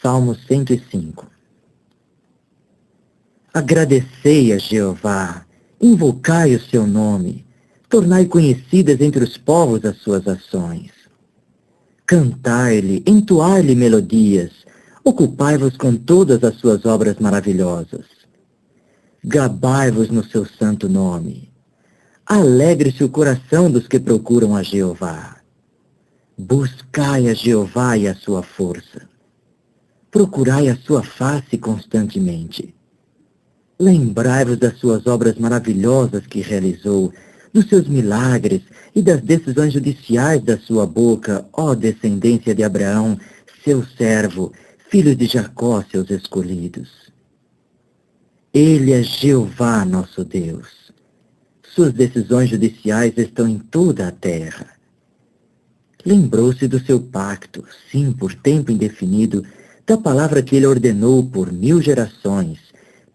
Salmo 105. Agradecei a Jeová, invocai o seu nome, tornai conhecidas entre os povos as suas ações. Cantai-lhe, entoai-lhe melodias, ocupai-vos com todas as suas obras maravilhosas. Gabai-vos no seu santo nome. Alegre-se o coração dos que procuram a Jeová. Buscai a Jeová e a sua força. Procurai a sua face constantemente. Lembrai-vos das suas obras maravilhosas que realizou, dos seus milagres e das decisões judiciais da sua boca, ó descendência de Abraão, seu servo, filho de Jacó, seus escolhidos. Ele é Jeová, nosso Deus. Suas decisões judiciais estão em toda a terra. Lembrou-se do seu pacto, sim, por tempo indefinido, da palavra que ele ordenou por 1000 gerações,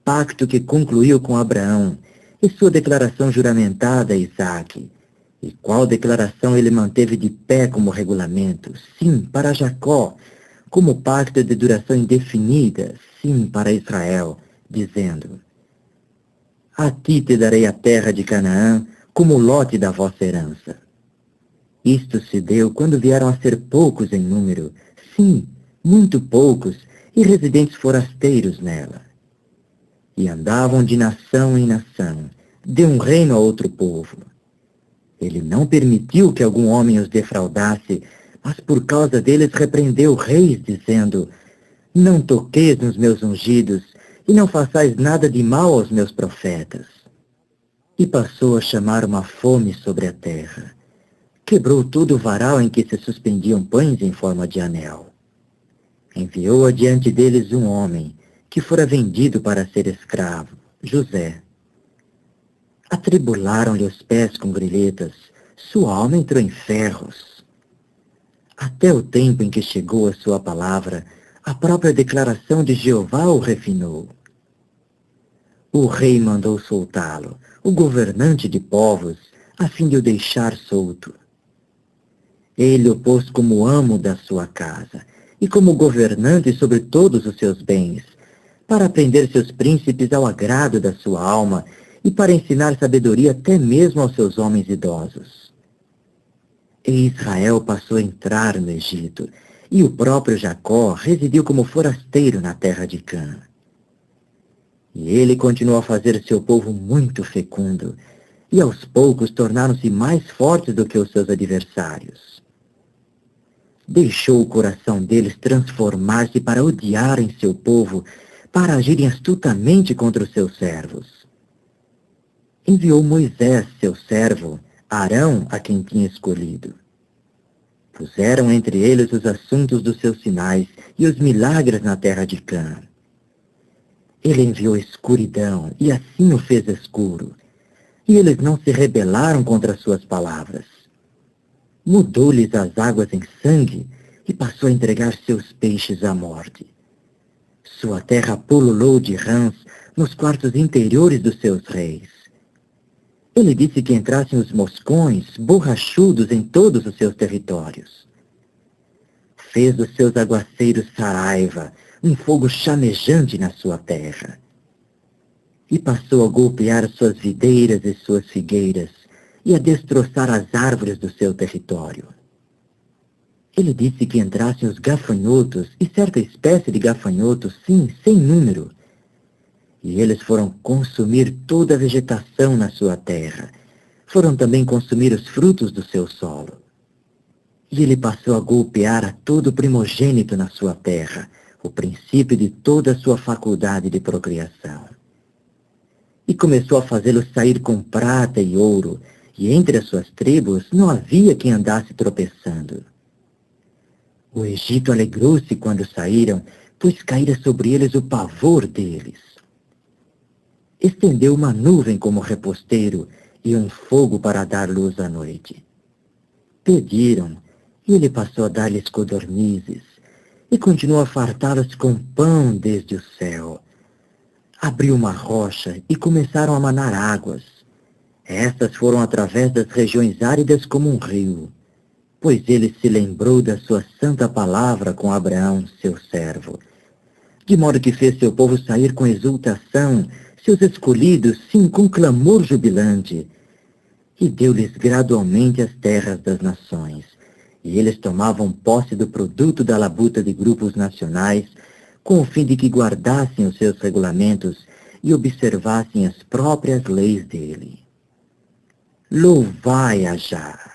pacto que concluiu com Abraão, e sua declaração juramentada a Isaque, e qual declaração ele manteve de pé como regulamento, sim, para Jacó, como pacto de duração indefinida, sim, para Israel, dizendo: A ti te darei a terra de Canaã como lote da vossa herança. Isto se deu quando vieram a ser poucos em número, sim, muito poucos, e residentes forasteiros nela. E andavam de nação em nação, de um reino a outro povo. Ele não permitiu que algum homem os defraudasse, mas por causa deles repreendeu reis, dizendo: Não toqueis nos meus ungidos, e não façais nada de mal aos meus profetas. E passou a chamar uma fome sobre a terra. Quebrou todo o varal em que se suspendiam pães em forma de anel. Enviou adiante deles um homem, que fora vendido para ser escravo, José. Atribularam-lhe os pés com grilhetas, sua alma entrou em ferros. Até o tempo em que chegou a sua palavra, a própria declaração de Jeová o refinou. O rei mandou soltá-lo, o governante de povos, a fim de o deixar solto. Ele o pôs como amo da sua casa, e como governante sobre todos os seus bens, para prender seus príncipes ao agrado da sua alma, e para ensinar sabedoria até mesmo aos seus homens idosos. E Israel passou a entrar no Egito, e o próprio Jacó residiu como forasteiro na terra de Cã. E ele continuou a fazer seu povo muito fecundo, e aos poucos tornaram-se mais fortes do que os seus adversários. Deixou o coração deles transformar-se para odiarem seu povo, para agirem astutamente contra os seus servos. Enviou Moisés, seu servo, Arão, a quem tinha escolhido. Puseram entre eles os assuntos dos seus sinais e os milagres na terra de Cã. Ele enviou escuridão, e assim o fez escuro, e eles não se rebelaram contra suas palavras. Mudou-lhes as águas em sangue, e passou a entregar seus peixes à morte. Sua terra pululou de rãs nos quartos interiores dos seus reis. Ele disse que entrassem os moscões borrachudos em todos os seus territórios. Fez dos seus aguaceiros saraiva, um fogo chamejante na sua terra. E passou a golpear suas videiras e suas figueiras, e a destroçar as árvores do seu território. Ele disse que entrassem os gafanhotos, e certa espécie de gafanhotos, sim, sem número. E eles foram consumir toda a vegetação na sua terra. Foram também consumir os frutos do seu solo. E ele passou a golpear a todo primogênito na sua terra, o princípio de toda a sua faculdade de procriação. E começou a fazê-los sair com prata e ouro, e entre as suas tribos não havia quem andasse tropeçando. O Egito alegrou-se quando saíram, pois caíra sobre eles o pavor deles. Estendeu uma nuvem como reposteiro e um fogo para dar luz à noite. Pediram, e ele passou a dar-lhes codornizes, e continuou a fartá-los com pão desde o céu. Abriu uma rocha e começaram a manar águas. Estas foram através das regiões áridas como um rio, pois ele se lembrou da sua santa palavra com Abraão, seu servo, de modo que fez seu povo sair com exultação, seus escolhidos, sim, com clamor jubilante, e deu-lhes gradualmente as terras das nações, e eles tomavam posse do produto da labuta de grupos nacionais, com o fim de que guardassem os seus regulamentos e observassem as próprias leis dele. Louvai a Jah!